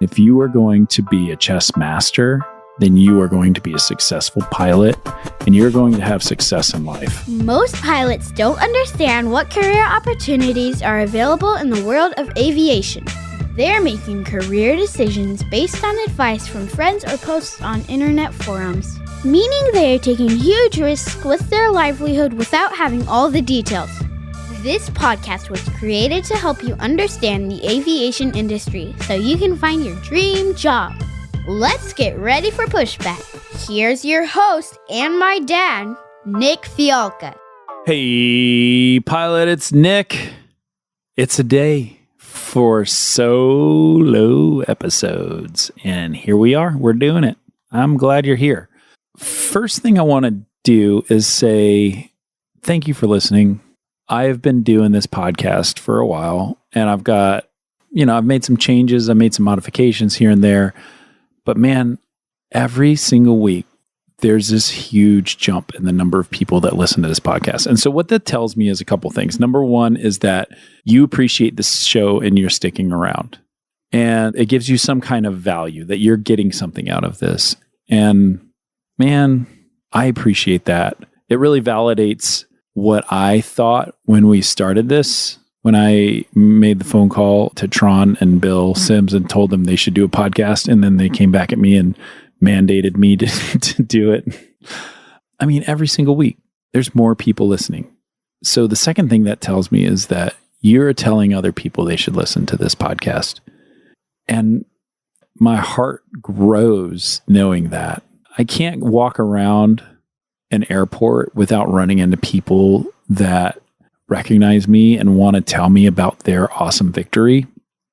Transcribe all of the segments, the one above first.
If you are going to be a chess master, then you are going to be a successful pilot and you're going to have success in life. Most pilots don't understand what career opportunities are available in the world of aviation. They're making career decisions based on advice from friends or posts on internet forums, meaning they are taking huge risks with their livelihood without having all the details. This podcast was created to help you understand the aviation industry so you can find your dream job. Let's get ready for Pushback. Here's your host and my dad, Nick Fialka. Hey, pilot, it's Nick. It's a day for solo episodes, and here we are. We're doing it. I'm glad you're here. First thing I want to do is say thank you for listening. I have been doing this podcast for a while, and I've made some changes. I made some modifications here and there. But man, every single week, there's this huge jump in the number of people that listen to this podcast. And so what that tells me is a couple things. Number one is that you appreciate this show and you're sticking around. And it gives you some kind of value that you're getting something out of this. And man, I appreciate that. It really validates what I thought when we started this. When I made the phone call to Tron and Bill Sims and told them they should do a podcast, and then they came back at me and mandated me to do it. I mean, every single week, there's more people listening. So the second thing that tells me is that you're telling other people they should listen to this podcast. And my heart grows knowing that. I can't walk around an airport without running into people that recognize me and want to tell me about their awesome victory.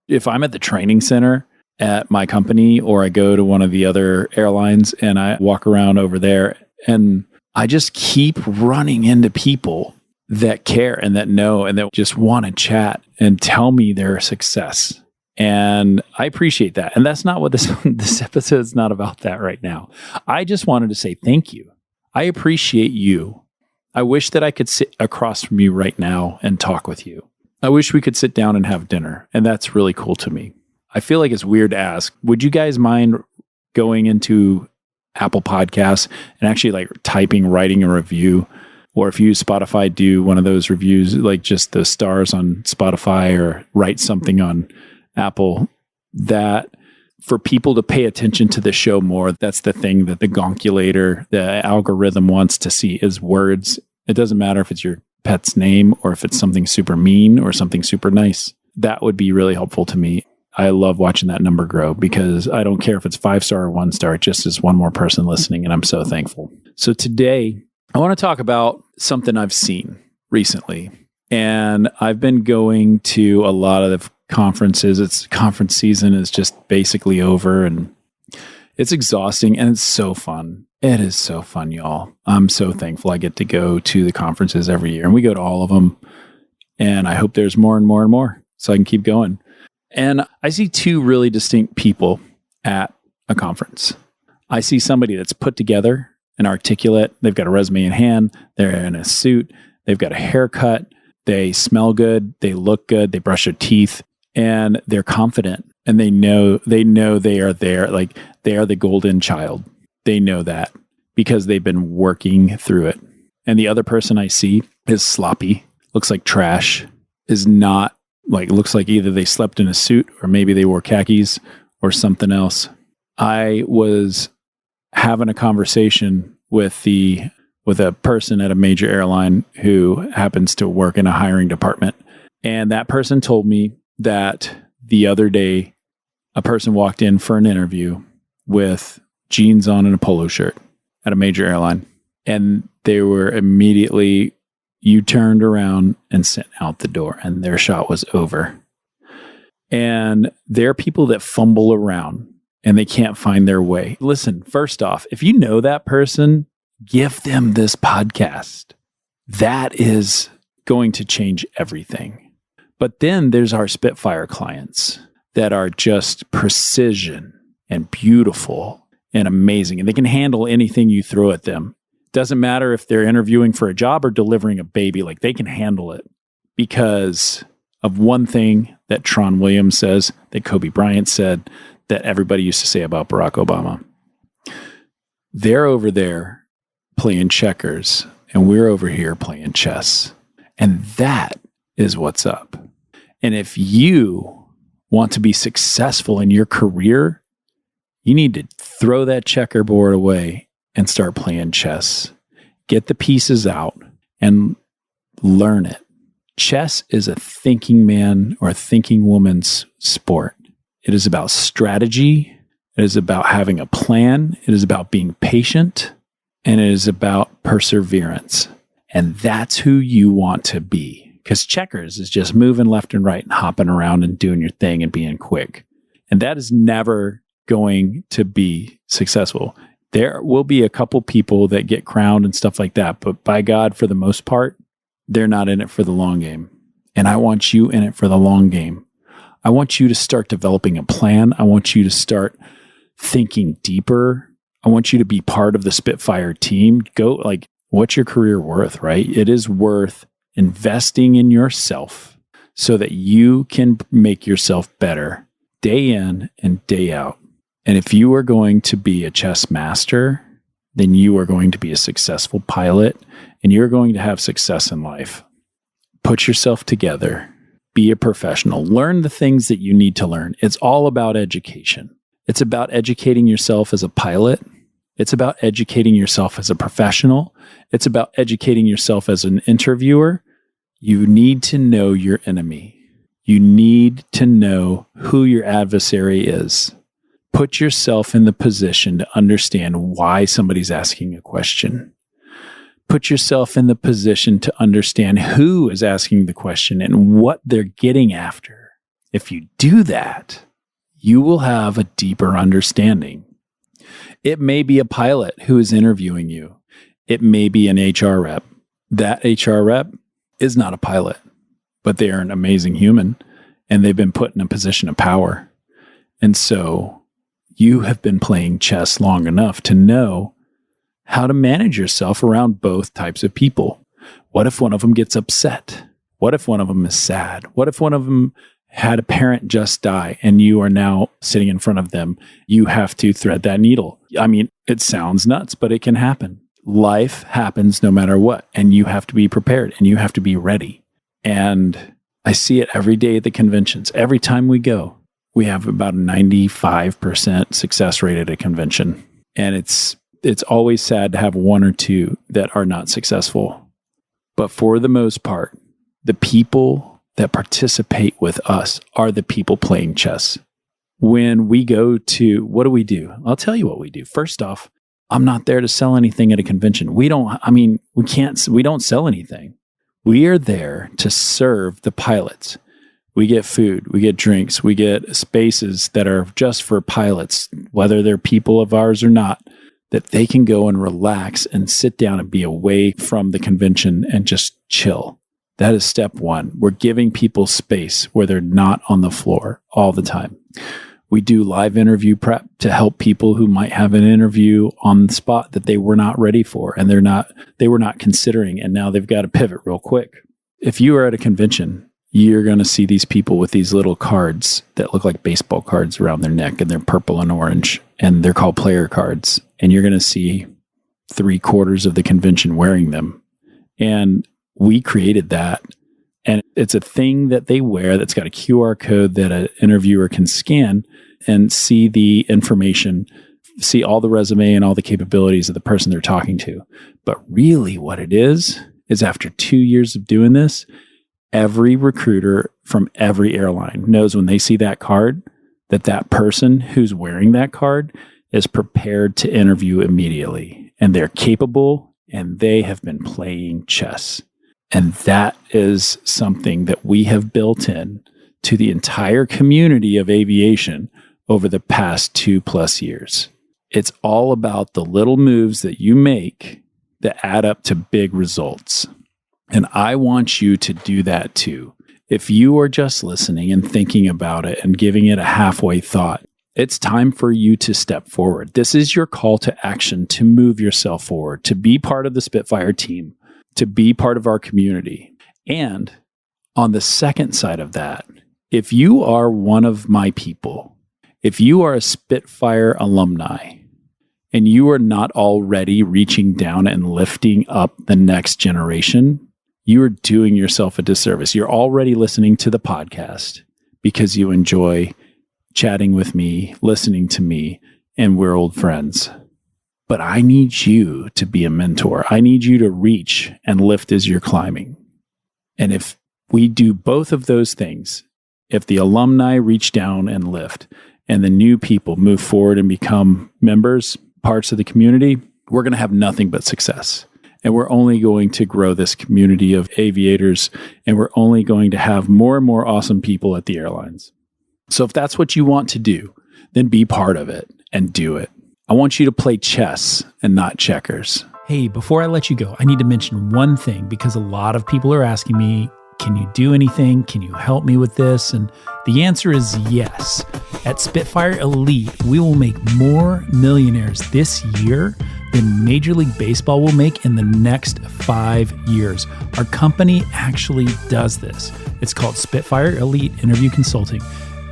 If I'm at the training center at my company, or I go to one of the other airlines and I walk around over there, and I just keep running into people that care and that know and that just want to chat and tell me their success. And I appreciate that. And that's not what this episode is not about that right now. I just wanted to say thank you. I appreciate you. I wish that I could sit across from you right now and talk with you. I wish we could sit down and have dinner. And that's really cool to me. I feel like it's weird to ask, would you guys mind going into Apple Podcasts and actually writing a review? Or if you use Spotify, do one of those reviews, like just the stars on Spotify, or write something on Apple, that for people to pay attention to the show more. That's the thing that the gonkulator, the algorithm wants to see, is words. It doesn't matter if it's your pet's name or if it's something super mean or something super nice. That would be really helpful to me. I love watching that number grow, because I don't care if it's 5-star or 1-star, it just is one more person listening, and I'm so thankful. So today, I want to talk about something I've seen recently. And I've been going to a lot of conferences. Conference season is just basically over, and it's exhausting, and it's so fun. It is so fun, y'all. I'm so thankful I get to go to the conferences every year, and we go to all of them. And I hope there's more and more and more so I can keep going. And I see two really distinct people at a conference. I see somebody that's put together and articulate. They've got a resume in hand. They're in a suit. They've got a haircut. They smell good. They look good. They brush their teeth, and they're confident, and they know they are there. Like, they are the golden child. They know that because they've been working through it. And the other person I see is sloppy, looks like trash, looks like either they slept in a suit or maybe they wore khakis or something else. I was having a conversation with a person at a major airline who happens to work in a hiring department. And that person told me that the other day, a person walked in for an interview with jeans on and a polo shirt at a major airline. And they were immediately U-turned around and sent out the door, and their shot was over. And there are people that fumble around and they can't find their way. Listen, first off, if you know that person, give them this podcast. That is going to change everything. But then there's our Spitfire clients that are just precision and beautiful and amazing. And they can handle anything you throw at them. Doesn't matter if they're interviewing for a job or delivering a baby, like, they can handle it because of one thing that Tron Williams says, that Kobe Bryant said, that everybody used to say about Barack Obama. They're over there playing checkers, and we're over here playing chess. And that is what's up. And if you want to be successful in your career, you need to throw that checkerboard away and start playing chess. Get the pieces out and learn it. Chess is a thinking man or a thinking woman's sport. It is about strategy. It is about having a plan. It is about being patient. And it is about perseverance. And that's who you want to be. Because checkers is just moving left and right and hopping around and doing your thing and being quick. And that is never going to be successful. There will be a couple people that get crowned and stuff like that. But by God, for the most part, they're not in it for the long game. And I want you in it for the long game. I want you to start developing a plan. I want you to start thinking deeper. I want you to be part of the Spitfire team. What's your career worth, right? It is worth investing in yourself so that you can make yourself better day in and day out. And if you are going to be a chess master, then you are going to be a successful pilot and you're going to have success in life. Put yourself together. Be a professional. Learn the things that you need to learn. It's all about education. It's about educating yourself as a pilot. It's about educating yourself as a professional. It's about educating yourself as an interviewer. You need to know your enemy. You need to know who your adversary is. Put yourself in the position to understand why somebody's asking a question. Put yourself in the position to understand who is asking the question and what they're getting after. If you do that, you will have a deeper understanding. It may be a pilot who is interviewing you. It may be an HR rep. That HR rep is not a pilot, but they are an amazing human and they've been put in a position of power. And so you have been playing chess long enough to know how to manage yourself around both types of people. What if one of them gets upset? What if one of them is sad? What if one of them had a parent just die and you are now sitting in front of them? You have to thread that needle. I mean, it sounds nuts, but it can happen. Life happens no matter what, and you have to be prepared and you have to be ready. And I see it every day at the conventions. Every time we go, we have about a 95% success rate at a convention. And it's always sad to have one or two that are not successful. But for the most part, the people that participate with us are the people playing chess. When we go to, what do? I'll tell you what we do. First off, I'm not there to sell anything at a convention. We don't sell anything. We are there to serve the pilots. We get food, we get drinks, we get spaces that are just for pilots, whether they're people of ours or not, that they can go and relax and sit down and be away from the convention and just chill. That is step one. We're giving people space where they're not on the floor all the time. We do live interview prep to help people who might have an interview on the spot that they were not ready for and they were not considering, and now they've got to pivot real quick. If you are at a convention, you're going to see these people with these little cards that look like baseball cards around their neck, and they're purple and orange, and they're called player cards. And you're going to see 3/4 of the convention wearing them. And we created that. And it's a thing that they wear that's got a QR code that an interviewer can scan and see the information, see all the resume and all the capabilities of the person they're talking to. But really what it is after 2 years of doing this, every recruiter from every airline knows when they see that card that that person who's wearing that card is prepared to interview immediately. And they're capable and they have been playing chess. And that is something that we have built in to the entire community of aviation over the past 2+ years. It's all about the little moves that you make that add up to big results. And I want you to do that too. If you are just listening and thinking about it and giving it a halfway thought, it's time for you to step forward. This is your call to action to move yourself forward, to be part of the Spitfire team, to be part of our community. And on the second side of that, if you are one of my people If you are a Spitfire alumni and you are not already reaching down and lifting up the next generation, you are doing yourself a disservice. You're already listening to the podcast because you enjoy chatting with me, listening to me, and we're old friends. But I need you to be a mentor. I need you to reach and lift as you're climbing. And if we do both of those things, if the alumni reach down and lift and the new people move forward and become members, parts of the community, we're going to have nothing but success. And we're only going to grow this community of aviators, and we're only going to have more and more awesome people at the airlines. So if that's what you want to do, then be part of it and do it. I want you to play chess and not checkers. Hey, before I let you go, I need to mention one thing because a lot of people are asking me, can you do anything? Can you help me with this? And the answer is yes. At Spitfire Elite, we will make more millionaires this year than Major League Baseball will make in the next 5 years. Our company actually does this. It's called Spitfire Elite Interview Consulting.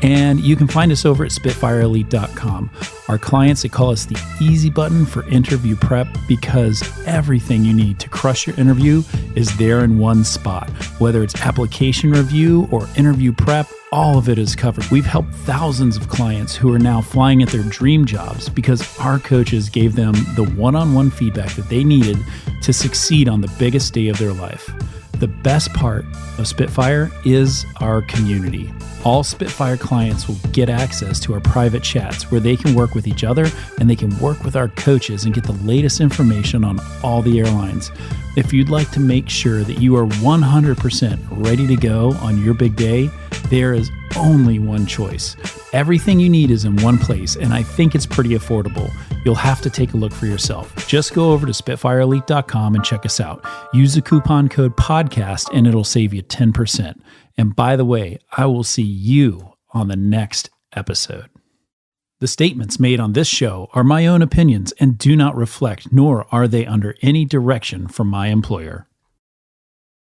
And you can find us over at SpitfireElite.com. Our clients, they call us the easy button for interview prep because everything you need to crush your interview is there in one spot. Whether it's application review or interview prep, all of it is covered. We've helped thousands of clients who are now flying at their dream jobs because our coaches gave them the one-on-one feedback that they needed to succeed on the biggest day of their life. The best part of Spitfire is our community. All Spitfire clients will get access to our private chats where they can work with each other and they can work with our coaches and get the latest information on all the airlines. If you'd like to make sure that you are 100% ready to go on your big day, there is only one choice. Everything you need is in one place, and I think it's pretty affordable. You'll have to take a look for yourself. Just go over to SpitfireElite.com and check us out. Use the coupon code PODCAST and it'll save you 10%. And by the way, I will see you on the next episode. The statements made on this show are my own opinions and do not reflect, nor are they under any direction from my employer.